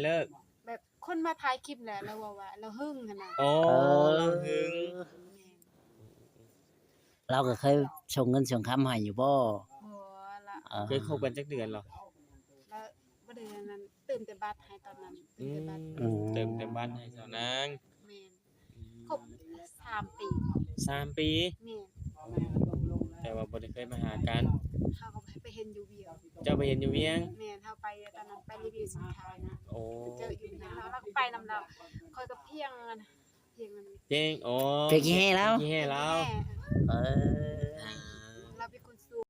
เลิกแบบคนมาถ่ายคลิปแหละเราว่าเราหึ้งหั่นน่ะโอ้เอเราอหึงแม่นเราก็เคยส่งเงินส่งคำให้อยู่บ่บ่ละเออเคยคบกันจักเดือนเหรอแล้วบ่ได้อันนั้นเติมแต่บัตรให้ตอนนั้นเติมแต่บัตรเติมเต็มบ้านให้เจ้านาง แม่นครบ3 ปี3 ปีแม่นแต่ว่าบ่ได้เคยมาหากัน เฮาก็ไปเห็นอยู่เวียงเจ้าไปเห็นอยู่เวียงแม่นเฮาไปตอนนั้นไปรีวิวสินค้านะโอ้เจออยู่นะเราก็ไปนำเราคอยก็เพียงอันเพียงมันเจ้งโอ้เจ๊กี้ให้แล้ว ขี้ให้เราเออ เราเป็นคนสูง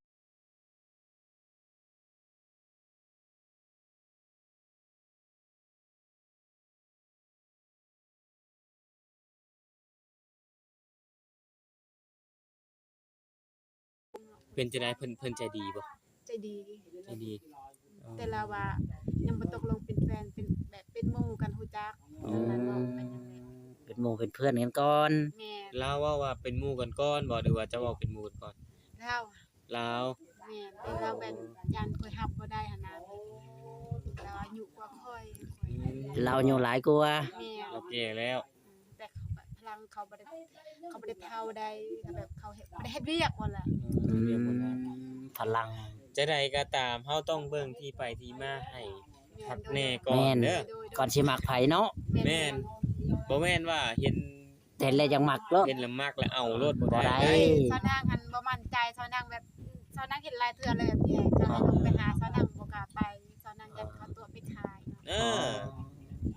เป็นจังได๋เพิ่นใจดีบ่ ใจดีใจดีแต่เราว่ายังบ่ตกลงเป็นแฟนเป็นแบบเป็นหมู่กันฮู้จักตอนนั้นเนาะเป็นจังได๋เป็นหมู่เป็นเพื่อนกันก่อน แม่น ลาวว่าเป็นหมู่กันก่อนบ่หรือว่าเจ้าเว้าเป็นหมู่กันก่อนเรา ลาว แม่นแต่เราแบบยันข่อยรับบ่ได้หั่นน่ะเราอายุกว่าข่อยเราอายู่หลายกว่าแม่น เราแก่แล้วแต่เขาแบบพลังเขาบ่ได้เฒ่าใดแบบเขาเฮ็ดบ่ได้เฮ็ดเวียกว่าล่ะ เรียกบ่ได้ พลัง จะใดก็ตามเฮาต้องเบิ่งที่ไปที่มาให้คักแน่ก่อ แม่ น น เด้อ ก่อนสิมักไผเนาะ แม่นบ่แม่นว่าเห็น แต่แล้วจังมักเนาะ เห็นแล้วมักแล้วเอาโลดบ่ บ่ได้ ได้ ซอนางหันบ่มั่นใจซอนางแบบซอนางเห็นหลายเทื่อเลยแบบนี้จะให้ลงไปหาซอนางบ่กล้าไปซอนางยันเขาตัวไปขายเนาะ เออ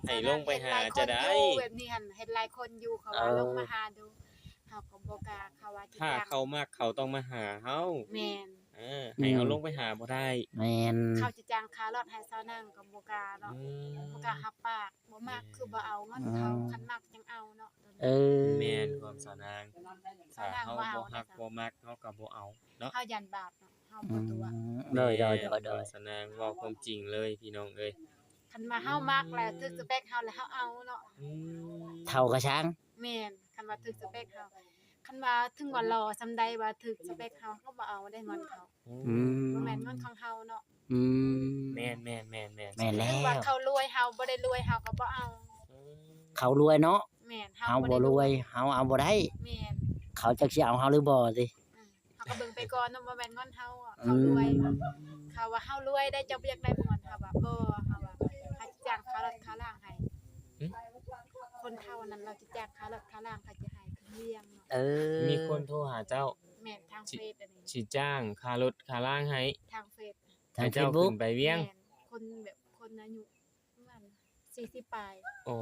ให้ลงไปหาจะได้ เห็นหลายคนอยู่แบบนี้หั่นเห็นหลายคนอยู่เขาว่าลงมาหาดูเฮาก็บ่กล้าเขาว่าสิ ถ้า จ้าง เขามักเขาต้องมาหาเฮา แม่น ให้เอาลงไปหาบ่ได้ แม่น เขาสิจ้างค่ารถให้ซอนางก็บ่กล้าเนาะบ่กล้ารับปากบ่มักคือบ่เอาเงินเขาคันมักจังเอาเนาะ เออ แม่นความสาวนางถ้าเฮาบ่ฮักบ่มักเฮาก็บ่เอาเนาะ เฮายันบาปเนาะเฮาบ่ตัว โดย ความสาวนางเว้าความจริงเลยพี่น้องเอ้ย คันว่าเฮามักแล้วถึกสเปคเฮาแล้วเฮาเอาเนาะ เท่ากระช้าง แม่นคันว่าถึกสเปคเฮาคันว่าถึงว่าหล่อซำใดว่าถึกสเปคเฮาก็บ่เอาได้เงินเขา อืม บ่แม่นเงินของเฮาเนาะ อืม แม่น แม่นแล้ ถึงว่าว เขารวยเฮาบ่ได้รวยเฮาก็บ่เอา เขารวยเนาะ แม่น เฮาบ่รวยเฮาเอาบ่ได้ แม่น เขาจักสิเอาเฮาหรือบ่สิ เฮาก็เบิ่งไปก่อนเนาะบ่แม่นเงินเฮาอะเขารวยเขาว่าเฮารวยได้เจ้าบ่อยากได้เงินเฮาว่าบ่เฮาว่าเขาสิจ้างค่ารถค่าล่างให้คนเฒ่านั้นเราสิจ้างค่ารถค่าล่างเขาสิให้คือเลี้ยงเนาะ เออ มีคนโทรหาเจ้า แม่นทางเฟซอันนี้ สิจ้างค่ารถค่าล่างให้ ทางเฟซ ทาง ให้เจ้า Facebook ขึ้นไปเวียง แม่นคนแบบคนอายุประมาณ40ปลาย โอ้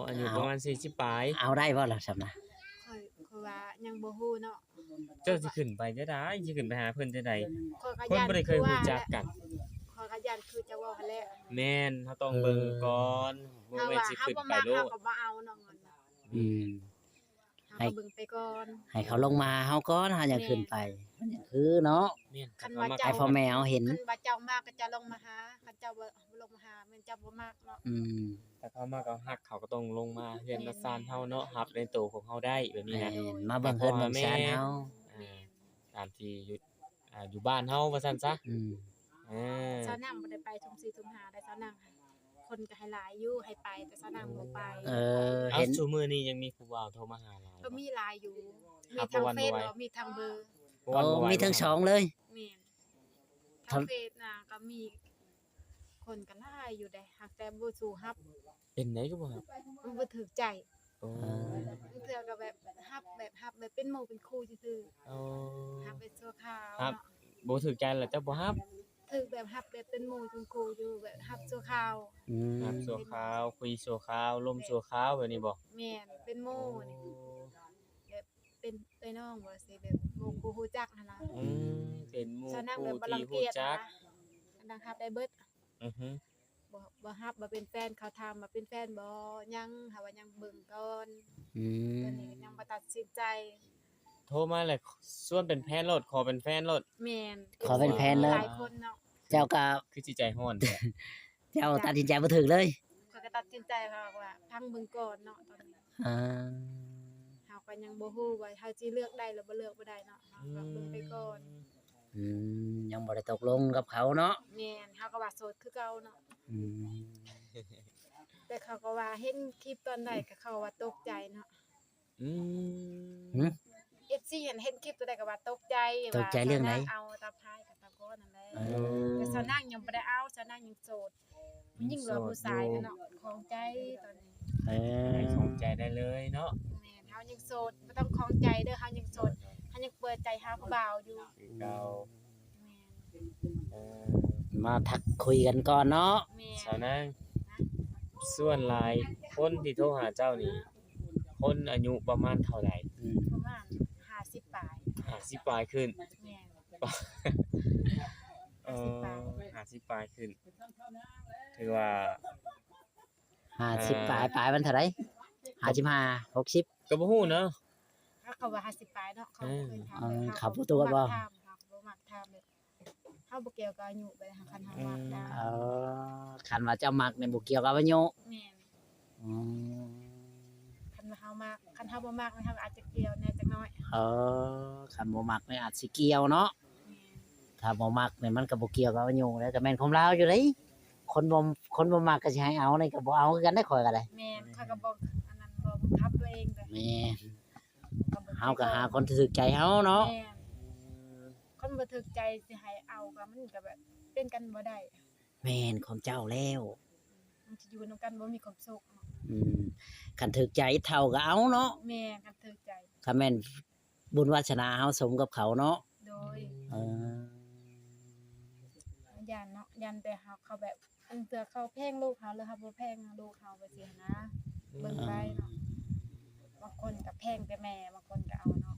อายุประมาณ40ปลาย เอาได้บ่ล่ะซั่นน่ะ ค่อยว่ายังบ่ฮู้เนาะ เจ้าสิขึ้นไปจะได้สิขึ้นไปหาเพิ่นจะได้ ข้อยก็ คน ย้าน บ่ได้เคยรู้จักกัน ข้อยก็ย้านคือจะเว้าหั่นแหละ แม่นเฮาต้องเบิ่งก่อนบ่ เฮา แม่น ว่า สิ เฮา ขึ้น บ่ ไป มัก โล เฮา ด ก็บ่เอาเนาะเงินน่ะ อืม เฮาก็เบิ่งไปก่อน ให้เขาลงมาเฮาก่อนเฮาอยากขึ้นไปมันจังคือเนาะ แม่น คันว่า ให้ เจ้า พ่อแม่เฮาเห็น คันว่าเจ้ามากก็จะลงมาหาคันเจ้าบ่ลงมาหาแม่นเจ้าบ่มักเนาะ อืม ถ้าเขามาก็ฮักเขาก็ต้องลงมาเฮือนมาซ่านเฮาเนาะรับในตัวของเฮาได้แบบนี้ แม่ นะ นมาเบิ่งเฮือนเบิ่งชานเฮา ตามที่อยู่บ้านเฮาว่าซั่นซะ อืม สาวนั่งบ่ได้ไปทุ่ม4ทุ่ม5ได้สาวนั่งคนก็ให้หลายอยู่ให้ไปแต่สาวนั่งบ่ไป เออ เอา เห็น ซุมื้อนี้ยังมีผู้บ่าวโทรมาหาหลาย ก็มีหลายอยู่ ครั มี บ ทาง วัน เฟซ ไว้ เนาะมีทางเบอร์ โอ้มีทั้งสองเลย แม่นทางเฟซน่ะก็มีคนก็หลายอยู่ได้หากแต่บ่สู้รับ เป็นไหนก็บ่ครับ มันบ่ถูกใจ โอ้ บางเทื่อก็แบบรับเป็นหมู่เป็นคู่ซื่อ โอ้ ๆรับเป็นชั่วคราว ครับ เนาะ บ่ถูกใจแล้วเจ้าบ่ฮับ ถูกแบบรับแบบเป็นหมู่เป็นคู่อยู่แบบรับชั่วคราว อืม ฮับชั่วคราวคุยชั่วคราวลมชั่วคราวแบบนี้บ่ แม่นเป็นหมู่นี่แบบเป็นเอ้ยน้องว่าสิแบบหมู่คู่ฮู้จักหั่นล่ะ เป็นหมู่ สาวนั่งแบ คู่ บบ่รั ที่ ง ฮู้ เกียจ จั นะ ก ดังรับได้เบิด อือฮึ บ่รับบ่เป็นแฟนเขาถามว่าเป็นแฟนบ่ยังหาว่ายังเบิ่งก่อน อื ตอน ม นี้ยังบ่ตัดสินใจ โทรมาแล้วส่วนเป็นแฟนโลดขอเป็นแฟนโลด แม่น ขอเป็นแฟนเลย หลายคนเนาะ เจ้าก็ คือสิใจฮ้อนแท้ เจ้าตัดสินใจบ่ถูกเลย ข้อยก็ตัดสินใจว่าพังเบิ่งก่อนเนาะตอนนี้ อ่า เฮาก็ยังบ่ฮู้ว่าเฮาสิเลือกได้หรือบ่เลือกบ่ได้เนาะเฮาก็เบิ่งไปก่อน อืมยังบ่ได้ตกลงกับเขาเนาะ แม่นเฮาก็ว่าโสดคือเก่าเนาะ อืม แต่เขาก็ว่าเห็นคลิปตอนใดก็เขาว่าตกใจเนาะ อืม FC เห็นคลิปตัวใดก็ว่าตกใจ ตกใจเรื่องไหน เอาตาพายกับตาโกนนั่นแหละ เอ แต่สาวนาง อ ยังบ่ได้เอาสาวนางยังโสดมันยิ่งเหลือผู้ชายเนาะของใจตอนนี้ เอ ให้ อ ของใจได้เลยเนาะ แม่นเฮายังโสดบ่ต้องของใจเด้อเฮายังโสดเฮายังเปิดใจหาผู้บ่าวอยู่ คือเก่า แม่น เออ มาทักคุยกันก่อนเนาะ แม่ สาวนางส่วนหลายคนที่โทรหาเจ้านี่คนอายุประมาณเท่าไหร่ อืม ประมาณ50ปลาย 50ปลายขึ้น แม่น เออ50ปลายขึ้นถือว่า 50ปลายมันเท่าไหร่55 60 ก็บ่ฮู้เนาะ ถ้าเขาว่า50ปลายเนาะเขาเคยถาม เขาบ่ตัวบ่ ถามเขาบ่มักถามเลยเฮาบ่เกี่ยวกับอายุไปหาคันเฮามักได้ เออคันว่าเจ้ามักเนี่ยบ่เกี่ยวกับอายุ แม่น อืม คันว่าเฮามักคันเฮาบ่มักนะครับอาจจะเกี่ยวแหน่จักหน่อย เออคันบ่มักเนี่ยอาจสิเกี่ยวเนาะ แม่น ถ้าบ่มักเนี่ยมันก็บ่เกี่ยวกับอายุแล้วก็แม่นของลาวอยู่เด้คนบ่มักก็สิให้เอานี่ก็บ่เอาคือกันได้ข่อยก็ได้ แม่นข้อยก็บอกอันนั้นบ่บังคับตัวเองเด้อ แม่น ก็บิ่ง เฮาก็หาคนที่ถูกใจเฮาเนาะ แม่นคนบ่ถูกใจสิให้เอาก็มันก็แบบเป็นกันบ่ได้ แม่นของเจ้าแล้ว มันสิอยู่นํกันบ่มีความสุขเนาะ อืมคันถูกใจเท่าก็เอาเนาะ แม่นกันถูกใจ คันแม่นบุญวาสนาเฮาสมกับเขาเนาะ โดย เออ ยันเนาะยันแต่เขาแบบอันเตือเขาแพงลูกเขาหรือเขาบ่แพงลูกเขาไปสินะเบิ่งไปเนาะบางคนก็แพงแต่แม่บางคนก็เอาเนาะ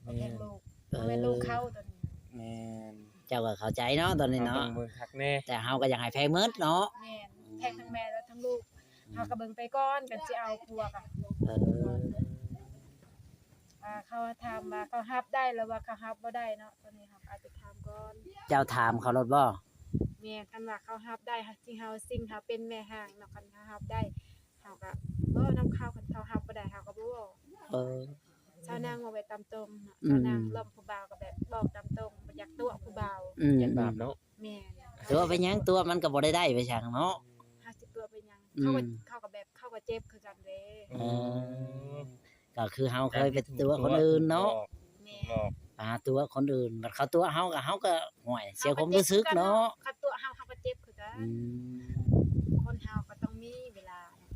บ่แพงลูกบ่แม่นลูกเขาตัวนี้ แม่น เจ้าก็เข้าใจเนาะตอนนี้ เราต้ เนาะ องเบิ่งคักแน่ แต่เฮาก็อยากให้แพงหมดเนาะ แม่นแพงทั้งแม่และทั้งลูกเขาก็เบิ่งไปก่อนกันสิเอาผัวก็ เออ เขาถามว่าเขารับได้หรือว่าเขารับบ่ได้เนาะตอนนี้เขาอาจจะถามก่อน เจ้าถามเขารถบ่ แม่คันว่าเขารับได้จริงเฮาสิ่งเขาเป็นแม่ห้างเนาะคันเขารับได้เขาก็บ่นำเข้าคันเขารับบ่ได้เขาก็บ่เว้า เออ ชาวนางว่าไปตามตรงเนาะ อืม ชาวนางล้มผู้บ่าวก็แบบบอกตามตรงบ่อยากตัวผู้บ่าว อืม อยากบาปเนาะ แม่น ตัวไปหยังตัวมันก็บ่ได้ไปช่างเนาะ 50ตัวเป็นหยัง อืม เขาก็แบบเขาก็เจ็บคือกันเด้ เออก็คือเฮาเคยไปตัวคนอื่นเนาะ แม่ บอก ตัวคนอื่นบัดเขาตัวเฮาก็ห่วยเสียความรู้สึกเนาะ เขาตัวเขาก็เจ็บคือกัน อืม คนเฮาก็ต้องมีเวลาเนาะ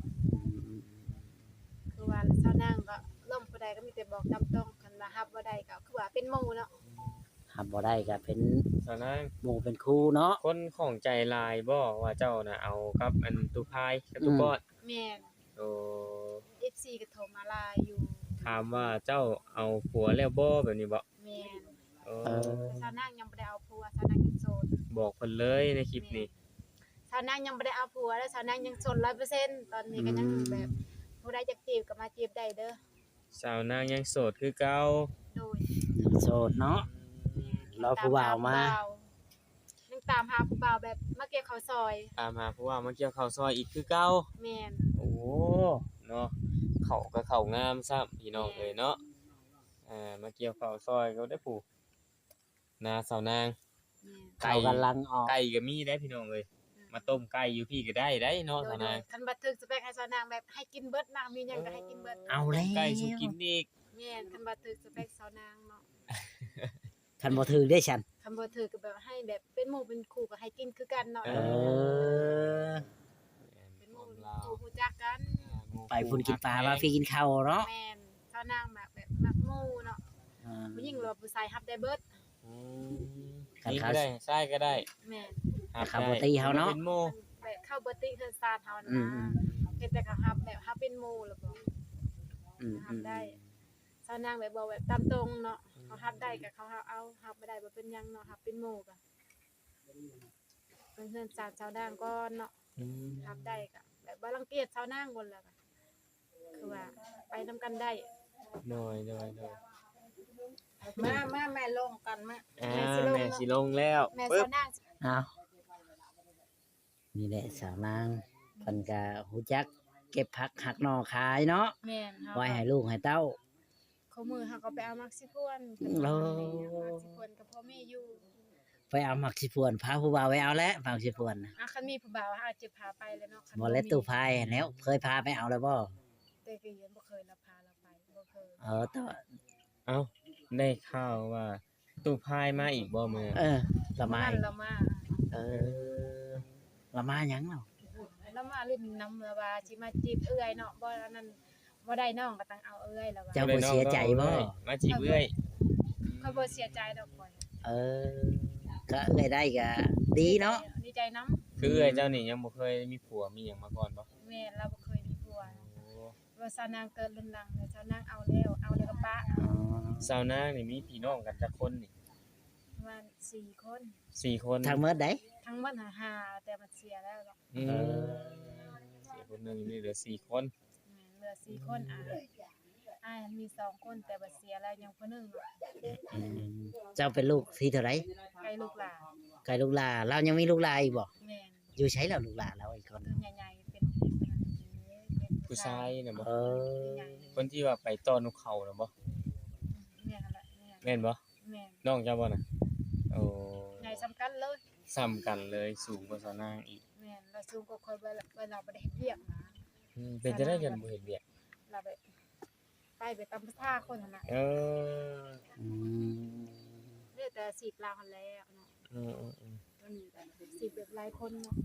คือว่าชาวนางก็ล้มผู้ใดก็มีแต่บอกตามตรงคันว่ารับบ่ได้ก็คือว่าเป็นหมู่เนาะ หับบ่ได้ก็เป็น สาวนาง หมู่เป็นครูเนาะ คนของใจลายบ่ว่าเจ้าน่ะเอากับอันตุพายกับตุกอด แม่น โอ้ FC ก็โทรมาลาอยู่ ถามว่าเจ้าเอาผัวแล้วบ่แบบนี้บ่ แม่น โอ้ แต่ชาวนางยังบ่ได้เอาผัวชาวนางยังโสด บอกเพิ่นเลยในคลิปนี้ ชาวนางยังบ่ได้เอาผัวแล้วชาวนางยังโสด 100% ตอนนี้ก็ยังแบบผู้ใดอยากจีบก็มาจีบได้เด้อ สาวนางยังโสดคือเก่า โดย โสดเนาะ รอผู้บ่าวมา ยังตามหาผู้บ่าวแบบมาเก็บข้าวซอย ตามหาผู้ว่ามาเกี่ยวข้าวซอยอีกคือเก่า แม่น โอ้เนาะเขาก็เข้างามซ้ำพี่น้องเอ้ยเนาะมาเกี่ยวข้าวซอยก็ได้ผู้นาสาวนาง แม่น เขากำลังออก ไก่ก็มีได้พี่น้องเอ้ยมาต้มไก่อยู่พี่ก็ได้เนาะ โด สาวนาง คันบัดถึกสเปคให้ชาวนางแบบให้กินเบิดนะมีหยังก็ให้กินเบิด เอาแล้ว ไก่สุกินอีก แม่นคันบัดถึกสเปคชาวนางเนาะ คันบ่ถือได้ฉัน คันบ่ถึกก็แบบให้แบบเป็นหมู่เป็นคู่ก็ให้กินคือกันเนาะ เออ เป็นหมู่เป็นคู่รู้จักกัน ไปพุ่นกินปลาว่าพี่กินข้าวเนาะ แม่นชาวนางแบบมักหมู่เนาะ อ่า ผู้หญิงหรือว่าผู้ชายรับได้เบิด อืม กัน นี่ ครั ก็ บ ได้ใช่ก็ได้ แม่น ครับ ครับบ่ตีเขาเนาะ เป็นโม มันแบบเข้าบ่ติเฮือนซานเฮา อื นะ ม เฮ็ดแต่ก็รับแบบรับเป็นหมู่แล้วบ่ อืม รับได้ชาวนางแบบบอกแบบตามตรงเนาะเขารับได้ก็เขาเอารับบ่ได้บ่เป็นหยังเนาะรับเป็นหมู่ก็เพิ่นเฮือนซานชาวนางก่อนเนาะ อืม รับได้ก็แบบบ่รังเกียจชาวนางบ่แล้วก็คือว่าไปนํกันได้ หน่อย มาแม่ลงกันมา แม่สิลงแล้ว แม่ ปึ๊บ ชาวนาง เอานี่แหละสาวนางเพิ่นก็ฮู้จักเก็บผักหักหน่อขายเนาะ แม่นเฮา ไว้ให้ลูกให้เต้า เขามือเฮาก็ไปเอามักสิพวน โอ้ มักสิพวนกับพ่อแม่อยู่ ไปเอาหมักสิพวนพาผู้บ่าวไปเอาแล้วหมักสิพวนน่ะ คันมีผู้บ่าวอาจจะพาไปแล้วเนาะคัน บ่แล้วตู้พายแล้วเคยพาไปเอาแล้วบ่ แต่ก็ยังบ่เคยเราพาเราไปบ่เคย แต่ว่า เอ้าได้ข่าวว่าตู้พายมาอีกบ่มื้อ ละมา นั่นเรามา เออละมาหยังเนาะ แล้วมาลิ้นน้ำแล้วว่าสิมาจีบเอื้อยเนาะบ่อันนั้นบ่ได้น้องก็ต้องเอาเอื้อยแล้วว่า เจ้าบ่เสียใจบ่ มาจีบเอื้อย ค่อยบ่เสียใจดอกข่อย เออก็เอ้ยได้ก็ดีเนาะ ดีใจนํ คือเอื้อยเจ้านี่ยังบ่เคยมีผัวมีหยังมาก่อนบ่ แม่เราบ่เคยมีผัว โอ้ ว่าสาวนางเกิดรุ่นหลังเลยสาวนางเอาแล้วก็ปะ อ๋อ สาวนางนี่มีพี่น้องกันจักคนนี่ ประมาณ4 คน 4 คน ทางเมิดได้ ทั้งหมดหาแต่มันเสียแล้วหรอก อืม4คนหนึงนี่เหลือ4คน เหลือ4คนอ้ายมี2คนแต่ว่าเสียแล้วยังคนหนึงเนาะ อืมเจ้าเป็นลูกที่เท่าไหร่ ไกลลูกหลาน ไกลลูกหลานเรายังมีลูกหลานอีกบ่ แม่น อยู่ใช้แล้วลูกหลานเราอีกคน ตัวใหญ่ๆเป็น ผู้ชายน่ะบ่ เออ ใหญ่ คนที่ว่าไปต้อนนกเขาน่ะบ่ แม่นนั่นแหละแม่น แม่นบ่ แม่น น้องเจ้าบ่น่ะโอ้ ใหญ่สำคัญเลย ซ้ำกันเลยสูงกว่าสาวนางอีก แม่นเราสูงกว่าคนเวลาบ่ได้เฮ็ดเวียกนะ เป็นจะได้กันบ่เฮ็ดเวียก เราไปตามภาษาคนนั่นน่ะ เออ อืม เรียกแต่สีบลาวหันแล้วเนาะ อืม มันสีบแบบหลายคนเนาะ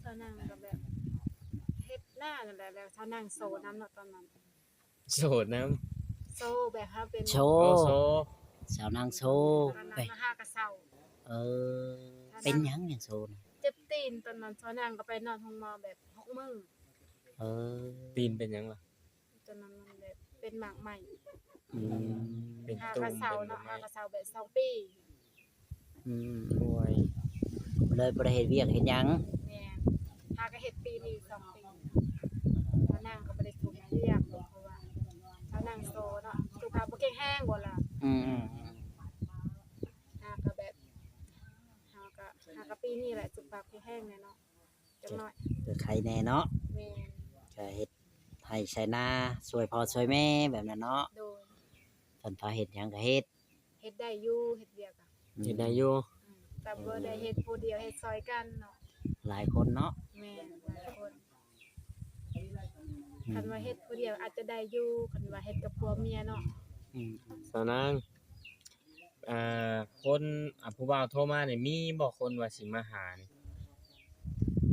ชาวนั่งก็แบบเฮ็ดหน้านั่นแหละแล้วชาวนั่งโซน้ำเนาะตอนนั้น โสดน้ โซแบบฮาเป็น โช ำโอ ว์ โซ สาวนางโช ตอน ไป นั้นมาหากระเซา เออเป็นหยังเนี่ยโชว์น่ะ เจ็บตีนตอนนั้นชาวนั่งก็ไปนอนห้องหมอแบบ6 มื้อ เออ ตีนเป็นหยังล่ะ ตอนนั้นมันแบบเป็นหมากใหม่ อืม เป็น หา ตุ่ ก ม ระเซา เป็น เนาะ ไม้ หากระเซาแบบ2 ปี อืม ป่วย เลยบ่ได้เฮ็ดเวียกเฮ็ดหยัง แม่นหากระเฮ็ดปีนี้2 ปีชาวนั่งก็บ่ได้ถูกเรียกเพราะว่าชาวนั่งโซเนาะสุขภาพบ่แข็งแรงบ่ล่ะ อืม หากะแบบหากะปีนี้แหละสุขภาพแห้งๆแน่เนาะจังน้อย คือใครแน่เนาะ แม่น ก็เฮ็ดให้ใช้นาช่วยพ่อช่วยแม่แบบนั้นเนาะ โดย เพิ่นพาเฮ็ดหยังก็เฮ็ด เฮ็ดได้อยู่เฮ็ดเวียกอะ เห็นได้อยู่ แต่บ่ได้เฮ็ดผู้เดียวเฮ็ดซอยกันเนาะ หลายคนเนาะ แม่นหลายคนคันว่าเฮ็ดผู้เดียวอาจจะได้อยู่คันว่าเฮ็ดกับผัวเมียเนาะ อืม สาวนางคนผู้บ่าวโทรมานี่มีบ่คนว่าสิมาหานี่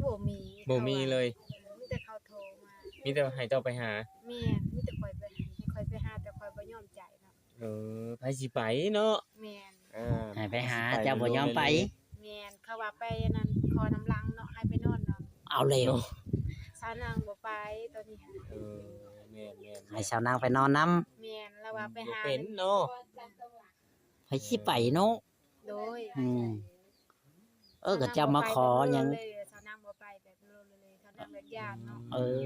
บ่มี บ่มีเลย มีแต่เขาโทรมา มีแต่ให้เจ้าไปหา แม่นมีแต่ข่อยไปให้ข่อยไปหาแต่ข่อยบ่ยอมจ่ายเนาะ ไผสิไปเนาะ แม่น ให้ไปหาเจ้าบ่ยอมไป แม่นเขาว่าไปอันนั้นขอน้ำลังเนาะให้ไปนอนเนาะ เอาเร็ว สาวนางบ่ไปตอนนี้ค่ะ แม่น ให้ชาวนางไปนอนน้ แม่นแล้วว่าไปหา เป็นเนาะ ำไปสิไปเนาะ โดย ก็เจ้ามาขอหยัง สาวนางบ่ไปแบบโลเลยสาวนางแบบญาติเนาะ เออ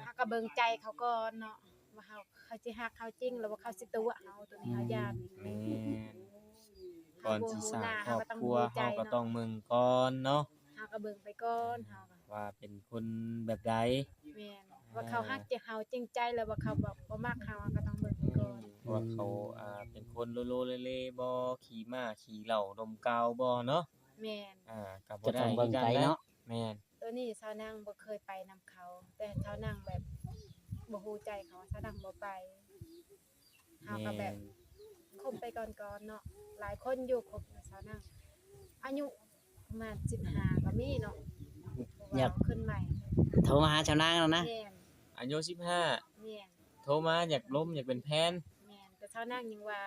เฮาก็เบิ่งใจเขาก่อนเนาะว่าเขาสิฮักเขาจริงหรือว่าเขาสิตัวเฮาตัวนี้เฮาญาติ แม่นก่อนสิสร้างครอบครัวเฮาก็ต้องเมืองก่อนเนาะ เฮาก็เบิ่งไปก่อนเฮาก็ ว่าเป็นคนแบบใด แม่นว่าเขาฮักจะเฮาจริงใจหรือว่าเขาแบบบ่มักเฮาก็ต้องเบิ่งไปก่อน ว่าเขาเป็นคนโลโลเลๆบ่ขี่ม้าขี่เหล้าดมกาวบ่เนาะ แม่น ก็บ่ จะ ได้ ต้องเบิ่งใจเนาะ แม่น ตัวนี้สาวนางบ่เคยไปนํเขา แต่สาวนางแบบบ่ฮู้ใจเขาสาวนางบ่ไปเฮาก็แบบ คบไปก่อนๆเนาะหลายคนอยู่คบกับสาวนั่งอายุประมาณ15ก็มีเนาะอยากขึ้นใหม่ โทรมาหาชาวนางแล้วนะ แม่น อายุ แม่น 15โทรมาอยากล้มอยากเป็นแพน แม่นแต่สาวนั่งยังว่า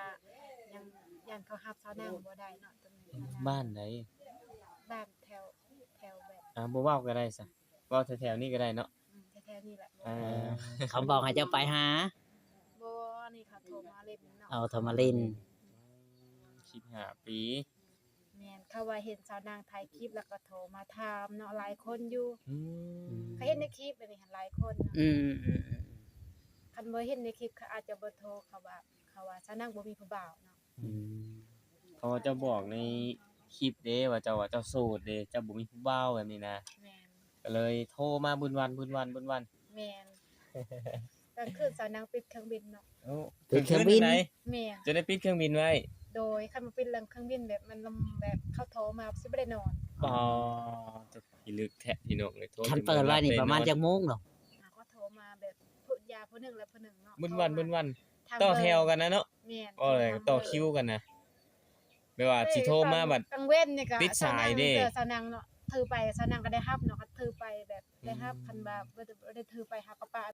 ยังยันเขารับสาวนั่งบ่ได้เนาะตรงนี้สาว บ้านไหน บ้านแถวแบบ บ่เว้าก็ได้ซะเว้าแถวๆนี้ก็ได้เนาะ แถวๆนี่แหละ เขาบอกให้เจ้าไปหา บ่นี่เขาโทรมาเล่นเนาะ เอาโทรมาเล่น 15 ปี แม่นเขาว่าเห็นสาวนางถ่ายคลิปแล้วก็โทรมาถามเนาะหลายคนอยู่เขาเห็นในคลิปอันนี้หลายคนเนาะ อืม คันบ่เห็นในคลิปเขาอาจจะบ่โทรเขาว่าสาวนางบ่มีผู้บ่าวเนาะ เขาจะบอกในคลิปเด้ว่าเจ้าโสดเด้เจ้าบ่มีผู้บ่าวแบบนี้นะ แม่น ก็เลยโทรมาบุญวัน แม่น กลางคืนสาวนางปิดเครื่องบินเนาะ โอ้ ปิดเครื่องบิน ไหน แม่น จะได้ปิดเครื่องบินไว้ โดยคันมาปิดเรื่องเครื่องบินแบบมันลำแบบเขาโทรมาสิบ่ได้นอน อ๋อจะพิลึกแท้พี่น้องเลยโทร คันเปิดไว้นี่ประมาณจักโมงเนาะ เขาโทรมาแบบผู้ยาผู้หนึงและผู้หนึงเนาะ บุญวันบุญวัน ทาง ต่อ เบร์ แถวกันนะเนาะ แม่น ก็เลยต่อคิวกันนะไม่ว่าสิโทรมาบัด กลางเว้นนี่ก็ ปิดสายเด้ สาวนางเนาะถือไปสาวนางก็ได้รับเนาะก็ถือไปแบบได้รับคันว่าบ่ได้ถือไปหากระเป๋า